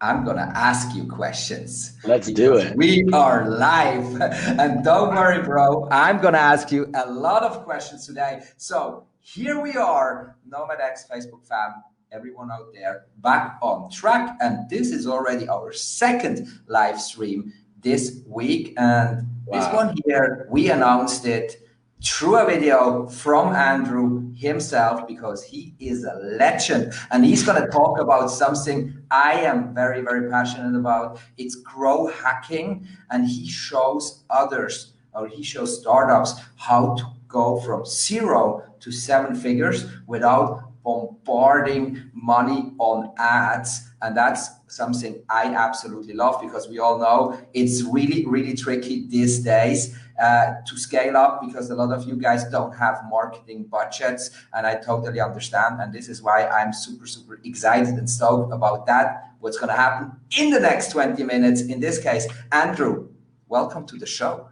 I'm going to ask you questions. Let's do it. We are live. And don't worry, bro. I'm going to ask you a lot of questions today. So here we are, Nomad X Facebook fam, everyone out there, back on track. And this is already our second live stream this week. And this one here, we announced it through a video from Andrew himself, because he is a legend and he's going to talk about something I am very, very passionate about. It's grow hacking, and he shows others, or he shows startups, how to go from 0 to 7 figures without bombarding money on ads. And that's something I absolutely love, because we all know it's really, really tricky these days to scale up, because a lot of you guys don't have marketing budgets, and I totally understand. And this is why I'm super, super excited and stoked about that, what's going to happen in the next 20 minutes. In this case, Andrew, welcome to the show.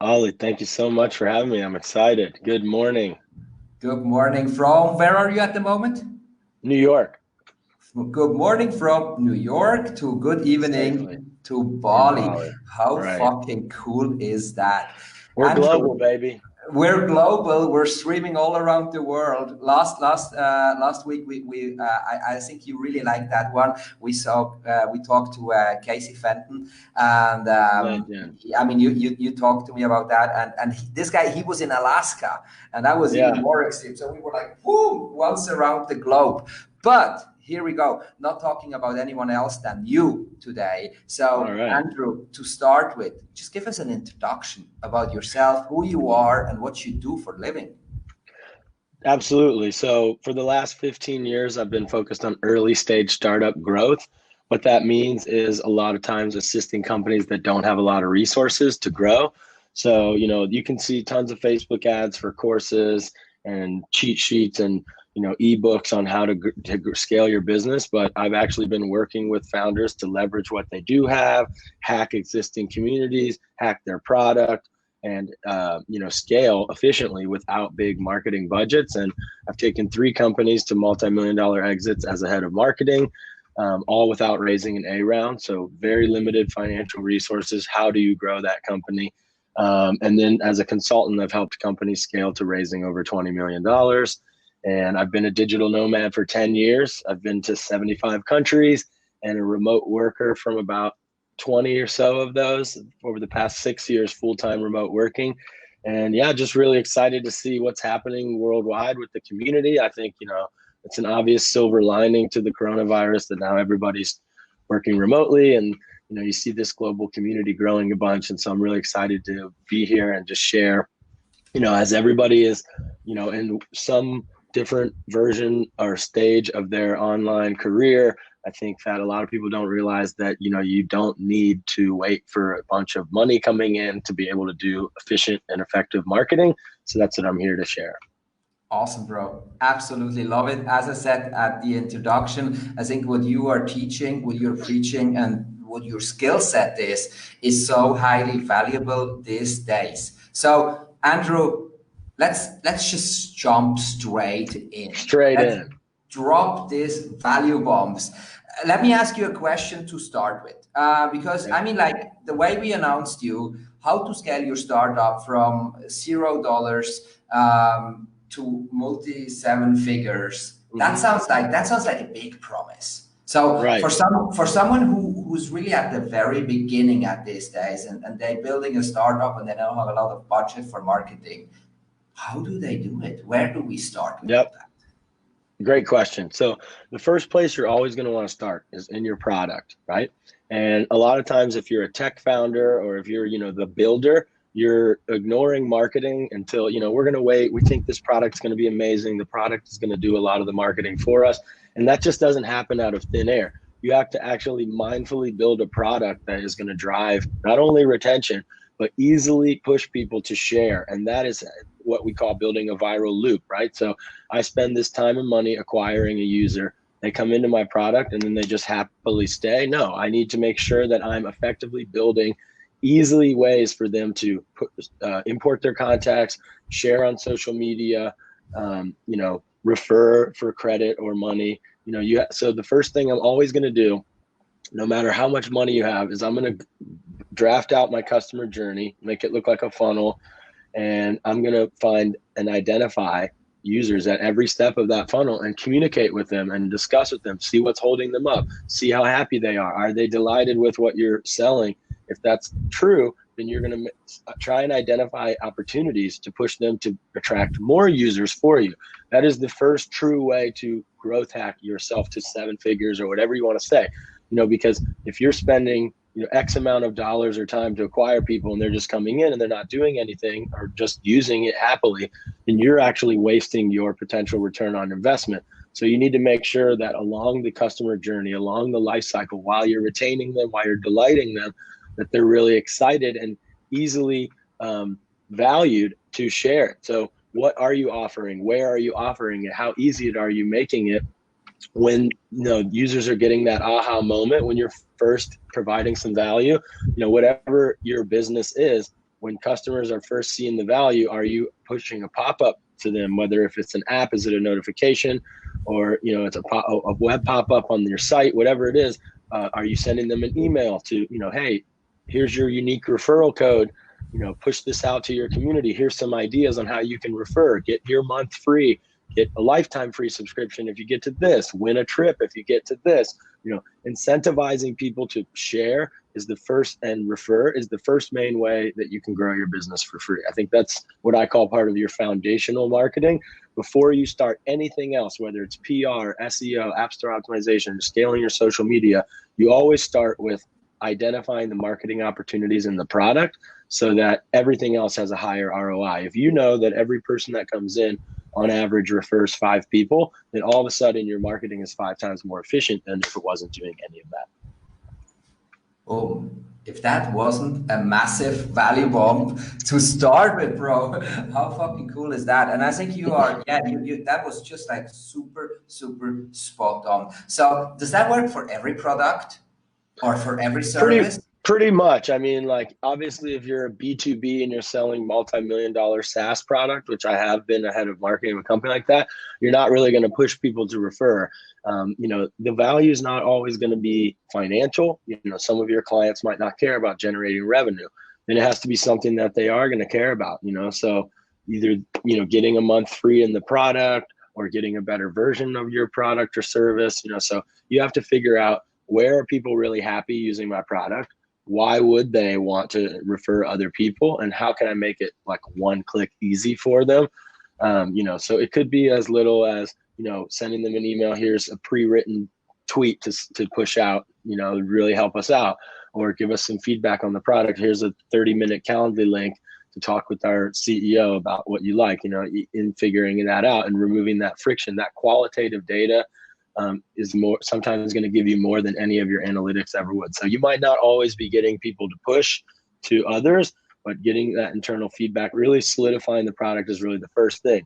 Ollie, thank you so much for having me. I'm excited. Good morning. Good morning from, where are you at the moment? New York. Good morning from New York to good evening to Bali. How fucking cool is that? We're Andrew, global, baby. We're global. We're streaming all around the world. Last week I think you really liked that one. We talked to Casey Fenton, and I mean you talked to me about that, and this guy, he was in Alaska, and I was even more extreme. So we were like, boom, once around the globe. But here we go, not talking about anyone else than you today. So Andrew, to start with, just give us an introduction about yourself, who you are and what you do for a living. Absolutely. So for the last 15 years, I've been focused on early stage startup growth. What that means is a lot of times assisting companies that don't have a lot of resources to grow. So, you can see tons of Facebook ads for courses and cheat sheets and ebooks on how to scale your business, but I've actually been working with founders to leverage what they do have, hack existing communities, hack their product, and scale efficiently without big marketing budgets. And I've taken 3 companies to multi-million-dollar exits as a head of marketing, all without raising an A round. So very limited financial resources. How do you grow that company? And then as a consultant, I've helped companies scale to raising over $20 million. And I've been a digital nomad for 10 years. I've been to 75 countries and a remote worker from about 20 or so of those over the past 6 years, full-time remote working. And yeah, just really excited to see what's happening worldwide with the community. I think, it's an obvious silver lining to the coronavirus that now everybody's working remotely, and, you see this global community growing a bunch. And so I'm really excited to be here and just share, as everybody is, in some different version or stage of their online career. I think that a lot of people don't realize that, you don't need to wait for a bunch of money coming in to be able to do efficient and effective marketing. So that's what I'm here to share. Awesome, bro. Absolutely love it. As I said at the introduction, I think what you are teaching, what you're preaching, and what your skill set is so highly valuable these days. So Andrew, let's just jump straight in. Let's drop these value bombs. Let me ask you a question to start with, because I mean, like the way we announced you, how to scale your startup from $0 to multi-7 figures. That sounds like a big promise. So for someone who's really at the very beginning at these days, and they're building a startup and they don't have a lot of budget for marketing, how do they do it? Where do we start with that? Great question. So the first place you're always going to want to start is in your product, right? And a lot of times if you're a tech founder or if you're, the builder, you're ignoring marketing until, we're going to wait. We think this product's going to be amazing. The product is going to do a lot of the marketing for us. And that just doesn't happen out of thin air. You have to actually mindfully build a product that is going to drive not only retention, but easily push people to share. And that is what we call building a viral loop, right? So I spend this time and money acquiring a user. They come into my product and then they just happily stay. No, I need to make sure that I'm effectively building easily ways for them to import their contacts, share on social media, refer for credit or money. So the first thing I'm always going to do no matter how much money you have, is I'm going to draft out my customer journey, make it look like a funnel, and I'm going to find and identify users at every step of that funnel and communicate with them and discuss with them, see what's holding them up, see how happy they are. Are they delighted with what you're selling? If that's true, then you're going to try and identify opportunities to push them to attract more users for you. That is the first true way to growth hack yourself to 7 figures or whatever you want to say. Because if you're spending X amount of dollars or time to acquire people and they're just coming in and they're not doing anything or just using it happily, then you're actually wasting your potential return on investment. So you need to make sure that along the customer journey, along the life cycle, while you're retaining them, while you're delighting them, that they're really excited and easily valued to share it. So what are you offering? Where are you offering it? How easy are you making it? When users are getting that aha moment, when you're first providing some value, whatever your business is, when customers are first seeing the value, are you pushing a pop-up to them? Whether if it's an app, is it a notification, or it's a web pop-up on your site, whatever it is, are you sending them an email to hey, here's your unique referral code, push this out to your community, here's some ideas on how you can refer, get your month free, get a lifetime free subscription if you get to this, win a trip if you get to this. Incentivizing people to share is the first, and refer is the first main way that you can grow your business for free. I think that's what I call part of your foundational marketing. Before you start anything else, whether it's PR, SEO, App Store optimization, scaling your social media, you always start with identifying the marketing opportunities in the product so that everything else has a higher ROI. If you know that every person that comes in on average refers 5 people, then all of a sudden your marketing is 5 times more efficient than if it wasn't doing any of that. Oh, if that wasn't a massive value bomb to start with, bro, how fucking cool is that? And I think you are, that was just like super, super spot on. So does that work for every product or for every service? Pretty much. I mean, like, obviously, if you're a B2B and you're selling multi-million-dollar SaaS product, which I have been a head of marketing of a company like that, you're not really going to push people to refer. The value is not always going to be financial. Some of your clients might not care about generating revenue. Then it has to be something that they are going to care about, so either, getting a month free in the product or getting a better version of your product or service, so you have to figure out, where are people really happy using my product? Why would they want to refer other people? And how can I make it like one click easy for them? So it could be as little as, sending them an email. Here's a pre-written tweet to push out, really help us out, or give us some feedback on the product. Here's a 30-minute Calendly link to talk with our CEO about what you like, in figuring that out and removing that friction. That qualitative data is sometimes going to give you more than any of your analytics ever would. So you might not always be getting people to push to others, but getting that internal feedback, really solidifying the product, is really the first thing.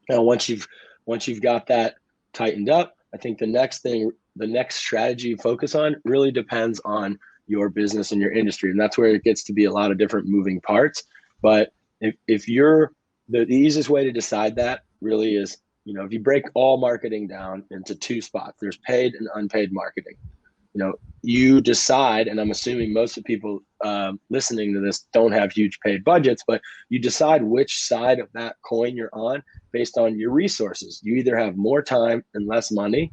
Now, once you've got that tightened up, I think the next strategy you focus on really depends on your business and your industry. And that's where it gets to be a lot of different moving parts. But if you're, the easiest way to decide that really is, if you break all marketing down into 2 spots, there's paid and unpaid marketing. You decide, and I'm assuming most of the people listening to this don't have huge paid budgets, but you decide which side of that coin you're on based on your resources. You either have more time and less money,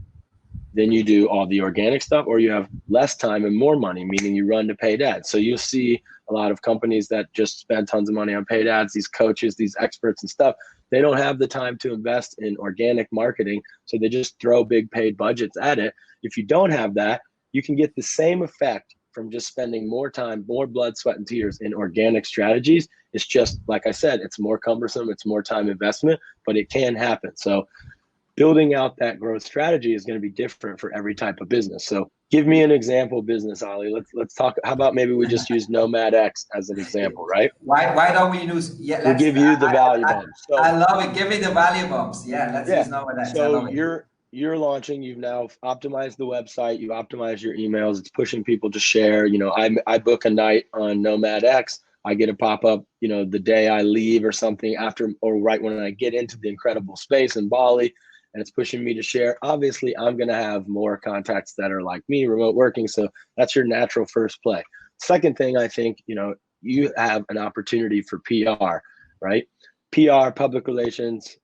then you do all the organic stuff, or you have less time and more money, meaning you run to paid ads. So you'll see a lot of companies that just spend tons of money on paid ads, these coaches, these experts and stuff. They don't have the time to invest in organic marketing, so they just throw big paid budgets at it. If you don't have that, you can get the same effect from just spending more time, more blood, sweat, and tears in organic strategies. It's just, like I said, it's more cumbersome, it's more time investment, but it can happen. So building out that growth strategy is going to be different for every type of business. So give me an example business, Ali. Let's talk. How about maybe we just use NomadX as an example, right? Why don't we use? Yeah, we'll give you the value bumps. So, I love it. Give me the value bumps. Yeah, let's use NomadX. So you're launching. You've now optimized the website. You've optimized your emails. It's pushing people to share. I book a night on NomadX. I get a pop-up, the day I leave or something after, or right when I get into the incredible space in Bali. and it's pushing me to share, obviously I'm going to have more contacts that are like me, remote working. So that's your natural first play. Second thing, I think, you have an opportunity for PR, right? PR, public relations,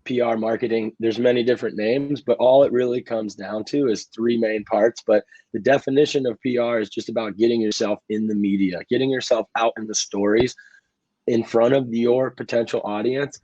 PR marketing, there's many different names, but all it really comes down to is three main parts. But the definition of PR is just about getting yourself in the media, getting yourself out in the stories in front of your potential audience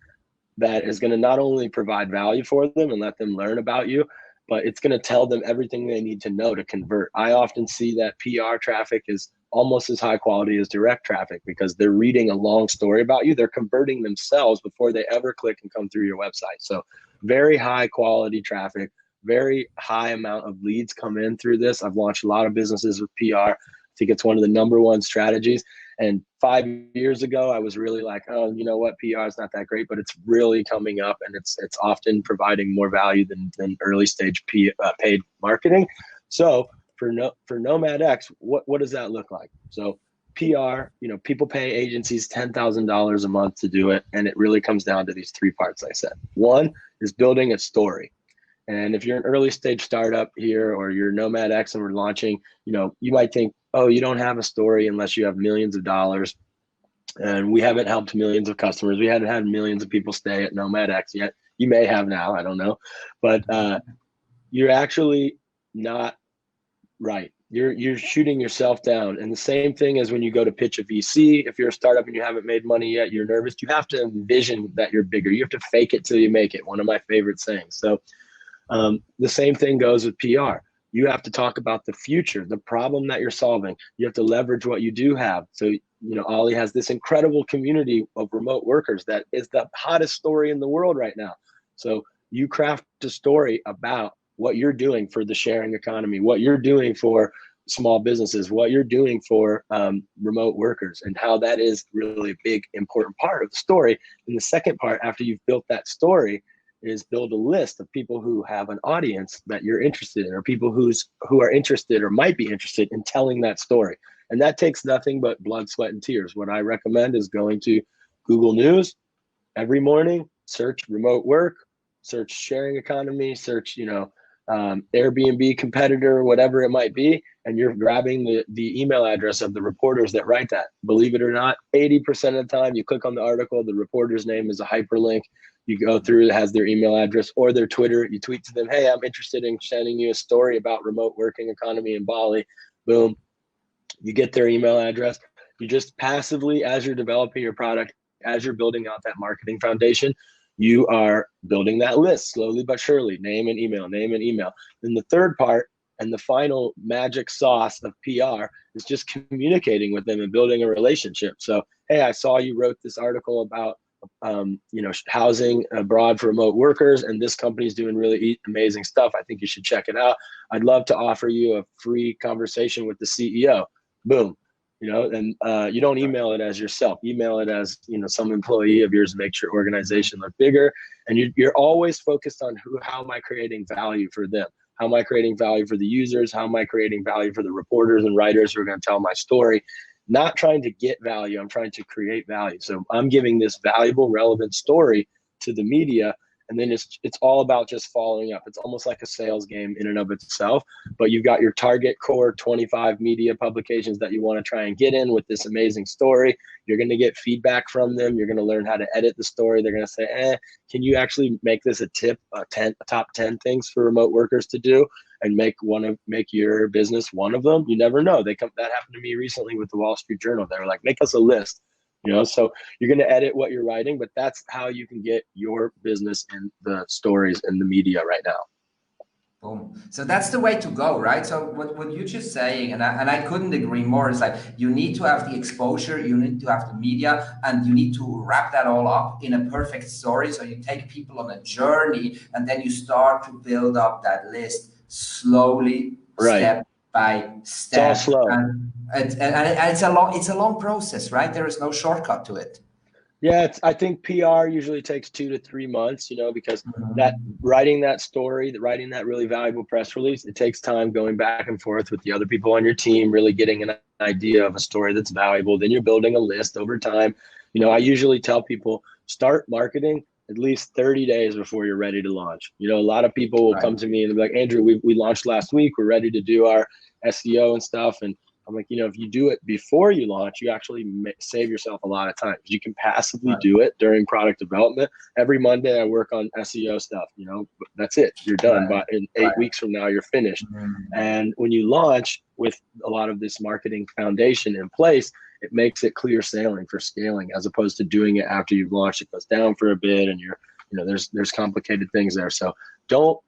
that is going to not only provide value for them and let them learn about you, but it's going to tell them everything they need to know to convert. I often see that PR traffic is almost as high quality as direct traffic because they're reading a long story about you. They're converting themselves before they ever click and come through your website. So very high quality traffic, very high amount of leads come in through this. I've launched a lot of businesses with PR. I think it's one of the number one strategies. And 5 years ago, I was really like, oh, you know what, PR is not that great, but it's really coming up, and it's often providing more value than early stage paid marketing. So for NomadX, what does that look like? So PR, people pay agencies $10,000 a month to do it, and it really comes down to these three parts I said. One is building a story. And if you're an early stage startup here, or you're NomadX and we're launching, you might think, oh, you don't have a story unless you have millions of dollars. And we haven't helped millions of customers. We haven't had millions of people stay at NomadX yet. You may have now, I don't know. But you're actually not right. You're shooting yourself down. And the same thing as when you go to pitch a VC, if you're a startup and you haven't made money yet, you're nervous. You have to envision that you're bigger. You have to fake it till you make it. One of my favorite sayings. So the same thing goes with PR. You have to talk about the future, the problem that you're solving. You have to leverage what you do have. So, Ollie has this incredible community of remote workers that is the hottest story in the world right now. So you craft a story about what you're doing for the sharing economy, what you're doing for small businesses, what you're doing for remote workers, and how that is really a big, important part of the story. And the second part, after you've built that story, is build a list of people who have an audience that you're interested in, or people who are interested or might be interested in telling that story. And that takes nothing but blood, sweat, and tears. What I recommend is going to Google News every morning, search remote work, search sharing economy, search, Airbnb competitor, whatever it might be, and you're grabbing the email address of the reporters that write that. Believe it or not, 80% of the time you click on the article, the reporter's name is a hyperlink. You go through, it has their email address or their Twitter. You tweet to them, hey, I'm interested in sending you a story about remote working economy in Bali. Boom. You get their email address. You just passively, as you're developing your product, as you're building out that marketing foundation, you are building that list slowly but surely, name and email, name and email. Then the third part and the final magic sauce of PR is just communicating with them and building a relationship. So, hey, I saw you wrote this article about housing abroad for remote workers, and this company is doing really amazing stuff. I think you should check it out. I'd love to offer you a free conversation with the CEO. Boom. And you don't email it as yourself. Email it as, some employee of yours, makes your organization look bigger. And you're always focused on how am I creating value for them? How am I creating value for the users? How am I creating value for the reporters and writers who are going to tell my story? Not trying to get value, I'm trying to create value. So I'm giving this valuable, relevant story to the media, and then it's all about just following up. It's almost like a sales game in and of itself, but you've got your target core 25 media publications that you want to try and get in with this amazing story. You're going to get feedback from them. You're going to learn how to edit the story. They're going to say, can you actually make this a top 10 things for remote workers to do, and make your business one of them? You never know. That happened to me recently with the Wall Street Journal. They were like, make us a list. So you're going to edit what you're writing, but that's how you can get your business in the stories in the media right now. Boom. So that's the way to go, right? So what you're just saying, and I couldn't agree more, is like you need to have the exposure, you need to have the media, and you need to wrap that all up in a perfect story. So you take people on a journey, and then you start to build up that list slowly, right, step by step. It's all slow. And it's a long process, right? There is no shortcut to it. Yeah, I think PR usually takes 2 to 3 months, because that writing that story, writing that really valuable press release, it takes time going back and forth with the other people on your team, really getting an idea of a story that's valuable. Then you're building a list over time. I usually tell people, start marketing at least 30 days before you're ready to launch. You know, a lot of people will come to me and be like, Andrew, we launched last week. We're ready to do our SEO and stuff. And I'm like, you know, if you do it before you launch, you actually save yourself a lot of time. You can passively do it during product development. Every Monday I work on SEO stuff, you know, that's it. You're done. But in 8 weeks from now, you're finished. And when you launch with a lot of this marketing foundation in place, it makes it clear sailing for scaling, as opposed to doing it after you've launched. It goes down for a bit and you're, you know, there's complicated things there. So don't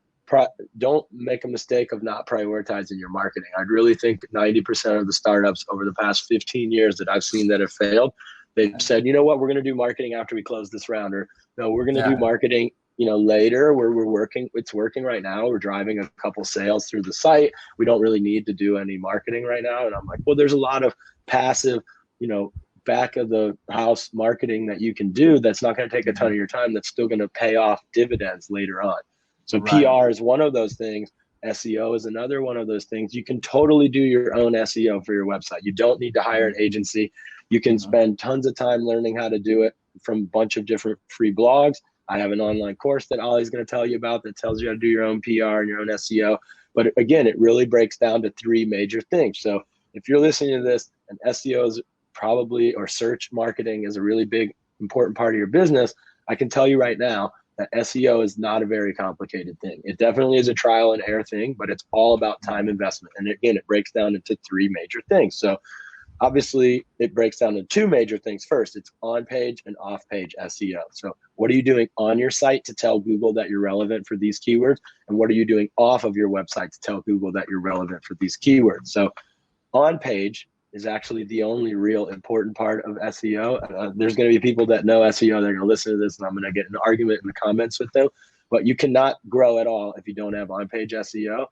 make a mistake of not prioritizing your marketing. I really think 90% of the startups over the past 15 years that I've seen that have failed, they've said, you know what, we're going to do marketing after we close this round, or no, we're going to do marketing, you know, later, where we're working. It's working right now. We're driving a couple sales through the site. We don't really need to do any marketing right now. And I'm like, well, there's a lot of passive, you know, back of the house marketing that you can do that's not going to take a ton of your time, that's still going to pay off dividends later on. So PR is one of those things. SEO is another one of those things. You can totally do your own SEO for your website. You don't need to hire an agency. You can spend tons of time learning how to do it from a bunch of different free blogs. I have an online course that Ollie's going to tell you about that tells you how to do your own PR and your own SEO. But again, it really breaks down to 3 major things. So if you're listening to this and SEO is probably, or search marketing is a really big, important part of your business, I can tell you right now that SEO is not a very complicated thing. It definitely is a trial and error thing, but it's all about time investment. And again, it breaks down into 3 major things. So obviously it breaks down into 2 major things. First, it's on-page and off-page SEO. So what are you doing on your site to tell Google that you're relevant for these keywords? And what are you doing off of your website to tell Google that you're relevant for these keywords? So on-page is actually the only real important part of SEO. There's going to be people that know SEO. They're going to listen to this and I'm going to get an argument in the comments with them, but you cannot grow at all if you don't have on-page SEO.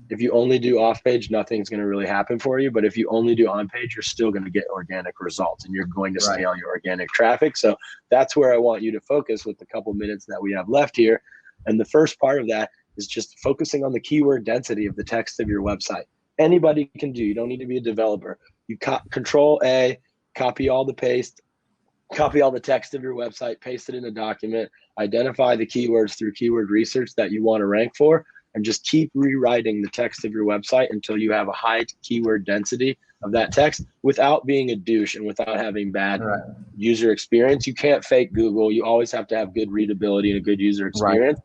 If you only do off-page, nothing's going to really happen for you. But if you only do on-page, you're still going to get organic results and you're going to scale your organic traffic. So that's where I want you to focus with the couple minutes that we have left here. And the first part of that is just focusing on the keyword density of the text of your website. Anybody can do. You don't need to be a developer. You Control A, copy all the text of your website, paste it in a document, identify the keywords through keyword research that you want to rank for, and just keep rewriting the text of your website until you have a high keyword density of that text without being a douche and without having bad user experience. You can't fake Google. You always have to have good readability and a good user experience.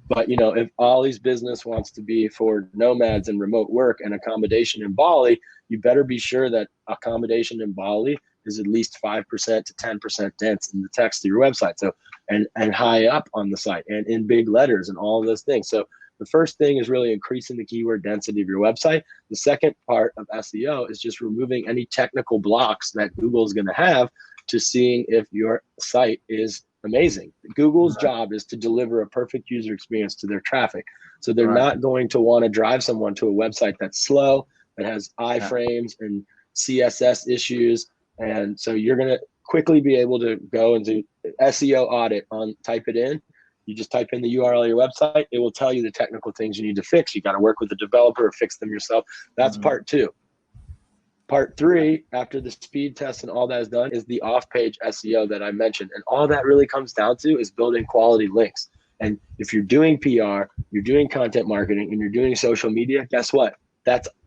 But, you know, if Ollie's business wants to be for nomads and remote work and accommodation in Bali, you better be sure that accommodation in Bali is at least 5% to 10% dense in the text of your website. So, and high up on the site and in big letters and all of those things. So the first thing is really increasing the keyword density of your website. The second part of SEO is just removing any technical blocks that Google is going to have to seeing if your site is amazing. Google's job is to deliver a perfect user experience to their traffic. So they're not going to want to drive someone to a website that's slow, that has iframes and CSS issues. And so you're going to quickly be able to go and do SEO audit on, type it in. You just type in the URL of your website. It will tell you the technical things you need to fix. You got to work with the developer or fix them yourself. That's part 2. Part 3, after the speed test and all that is done, is the off-page SEO that I mentioned. And all that really comes down to is building quality links. And if you're doing PR, you're doing content marketing, and you're doing social media, guess what?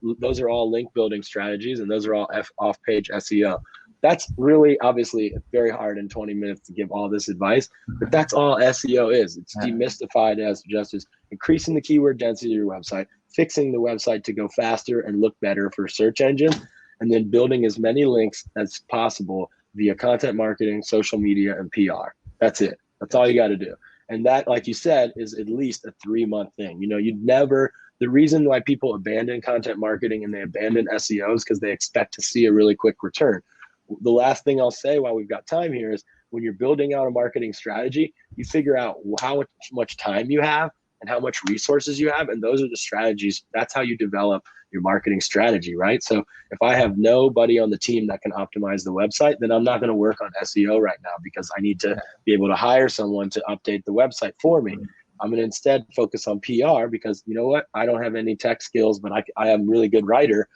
Those are all link building strategies, and those are all off-page SEO. That's really obviously very hard in 20 minutes to give all this advice, but that's all SEO is. It's demystified as just as increasing the keyword density of your website, fixing the website to go faster and look better for search engines, and then building as many links as possible via content marketing, social media, and PR. That's it. That's all you got to do. And that, like you said, is at least a 3-month thing. You know, the reason why people abandon content marketing and they abandon SEO is because they expect to see a really quick return. The last thing I'll say while we've got time here is when you're building out a marketing strategy, you figure out how much time you have and how much resources you have. And those are the strategies. That's how you develop your marketing strategy, right? So if I have nobody on the team that can optimize the website, then I'm not going to work on SEO right now because I need to be able to hire someone to update the website for me. I'm going to instead focus on PR because, you know what? I don't have any tech skills, but I am a really good writer.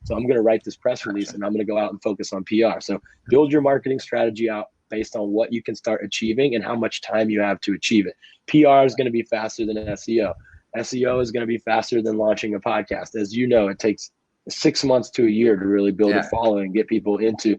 So I'm going to write this press release and I'm going to go out and focus on PR. So build your marketing strategy out based on what you can start achieving and how much time you have to achieve it. PR is going to be faster than SEO. SEO is going to be faster than launching a podcast. As you know, it takes 6 months to a year to really build a following and get people into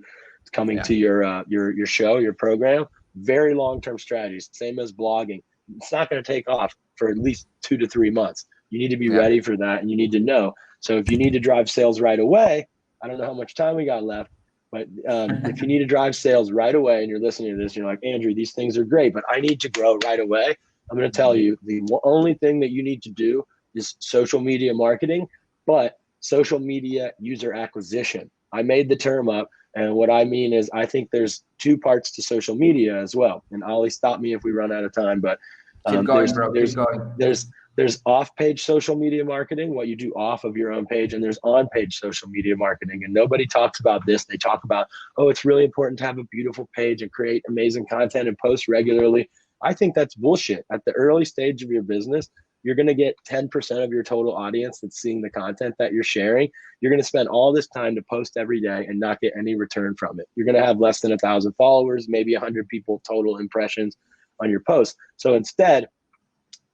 coming to your show, your program. Very long-term strategies, same as blogging. It's not going to take off for at least 2 to 3 months. You need to be ready for that, and you need to know. So if you need to drive sales right away, I don't know how much time we got left, but if you need to drive sales right away and you're listening to this, you're like, Andrew, these things are great, but I need to grow right away. I'm going to tell you, the only thing that you need to do is social media marketing, but social media user acquisition. I made the term up, and what I mean is I think there's 2 parts to social media as well. And Ollie, stop me if we run out of time, but keep going, bro. Keep going. There's off-page social media marketing, what you do off of your own page, and there's on-page social media marketing. And nobody talks about this. They talk about, oh, it's really important to have a beautiful page and create amazing content and post regularly. I think that's bullshit. At the early stage of your business, you're going to get 10% of your total audience that's seeing the content that you're sharing. You're going to spend all this time to post every day and not get any return from it. You're going to have less than 1,000 followers, maybe 100 people total impressions on your post. So instead,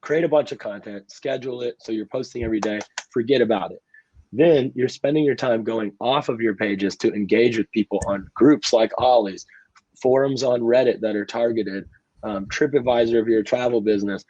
create a bunch of content, schedule it so you're posting every day, forget about it. Then you're spending your time going off of your pages to engage with people on groups like Ollie's, forums on Reddit that are targeted, TripAdvisor of your travel business,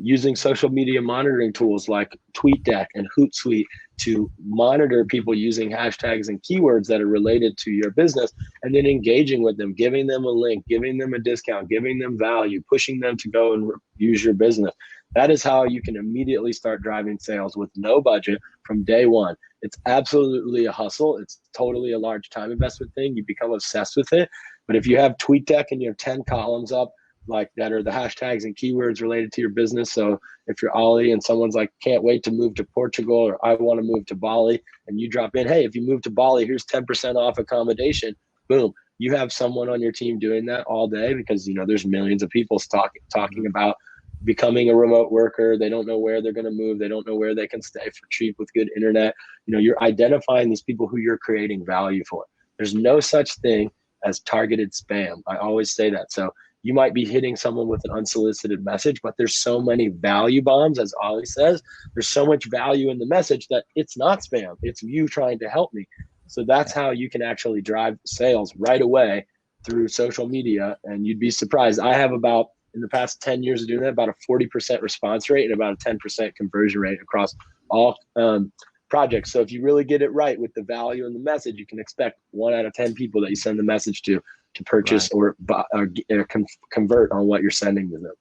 using social media monitoring tools like TweetDeck and Hootsuite to monitor people using hashtags and keywords that are related to your business, and then engaging with them, giving them a link, giving them a discount, giving them value, pushing them to go and use your business. That is how you can immediately start driving sales with no budget from day one. It's absolutely a hustle. It's totally a large time investment thing. You become obsessed with it. But if you have TweetDeck and you have 10 columns up like that are the hashtags and keywords related to your business. So if you're Ollie and someone's like, can't wait to move to Portugal, or I want to move to Bali, and you drop in, hey, if you move to Bali, here's 10% off accommodation. Boom. You have someone on your team doing that all day, because, you know, there's millions of people talking about becoming a remote worker. They don't know where they're going to move. They don't know where they can stay for cheap with good internet. You know, you're identifying these people who you're creating value for. There's no such thing as targeted spam. I always say that. So you might be hitting someone with an unsolicited message, but there's so many value bombs, as Ollie says. There's so much value in the message that it's not spam. It's you trying to help me. So that's how you can actually drive sales right away through social media. And you'd be surprised. I have about, in the past 10 years of doing that, about a 40% response rate and about a 10% conversion rate across all projects. So if you really get it right with the value and the message, you can expect 1 out of 10 people that you send the message to purchase or convert on what you're sending to them.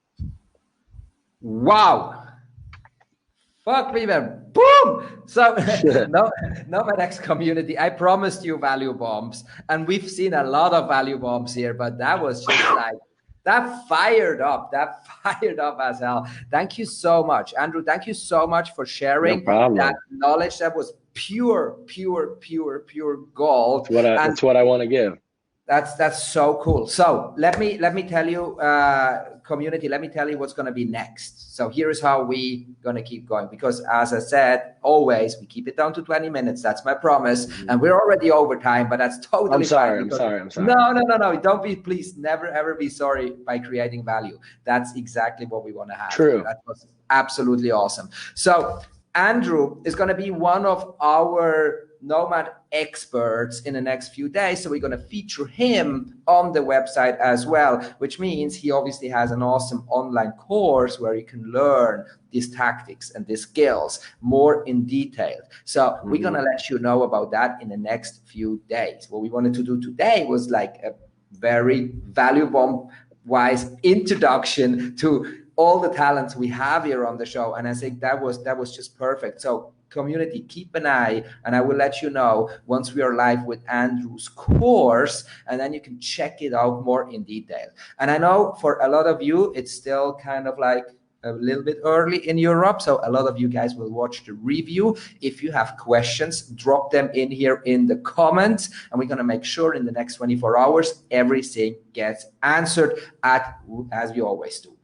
Wow. Fuck me, man. Boom. So Nomad X community, I promised you value bombs, and we've seen a lot of value bombs here, but that was just like, that fired up as hell. Thank you so much, Andrew. Thank you so much for sharing that knowledge. That was pure gold. That's what I want to give. That's so cool. So let me tell you, community, let me tell you what's going to be next. So here's how we going to keep going, because as I said, always we keep it down to 20 minutes. That's my promise. And we're already over time, but that's totally fine. I'm sorry. No. Don't be, please never ever be sorry by creating value. That's exactly what we want to have. True. That was absolutely awesome. So Andrew is going to be one of our Nomad experts in the next few days. So we're going to feature him on the website as well, which means he obviously has an awesome online course where you can learn these tactics and these skills more in detail. So we're going to let you know about that in the next few days. What we wanted to do today was like a very valuable wise introduction to all the talents we have here on the show. And I think that was just perfect. So community, keep an eye, and I will let you know once we are live with Andrew's course, and then you can check it out more in detail. And I know for a lot of you, it's still kind of like a little bit early in Europe, so a lot of you guys will watch the review. If you have questions, drop them in here in the comments, and we're going to make sure in the next 24 hours, everything gets answered as we always do.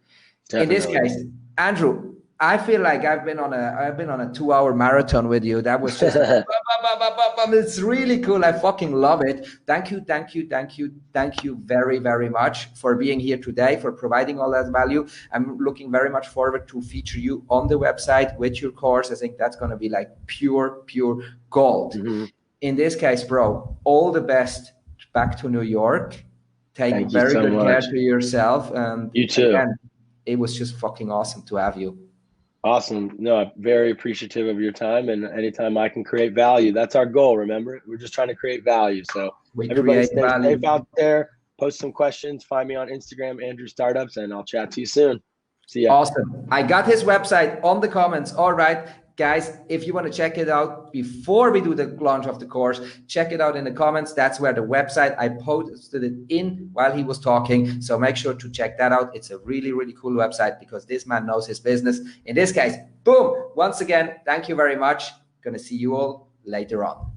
Definitely. In this case, Andrew, I feel like I've been on a 2-hour marathon with you. That was just it's really cool. I fucking love it. Thank you very, very much for being here today, for providing all that value. I'm looking very much forward to feature you on the website with your course. I think that's going to be like pure gold. In this case, bro, all the best back to New York. Take very good care to yourself. And you too. Again, it was just fucking awesome to have you. Awesome. No, I'm very appreciative of your time, and anytime I can create value, that's our goal. Remember, we're just trying to create value. So everybody stay safe out there. Post some questions. Find me on Instagram, AndrewStartups, and I'll chat to you soon. See ya. Awesome. I got his website on the comments. All right, guys, if you want to check it out before we do the launch of the course, check it out in the comments. That's where the website, I posted it in while he was talking. So make sure to check that out. It's a really, really cool website because this man knows his business. In this case, boom. Once again, thank you very much. Going to see you all later on.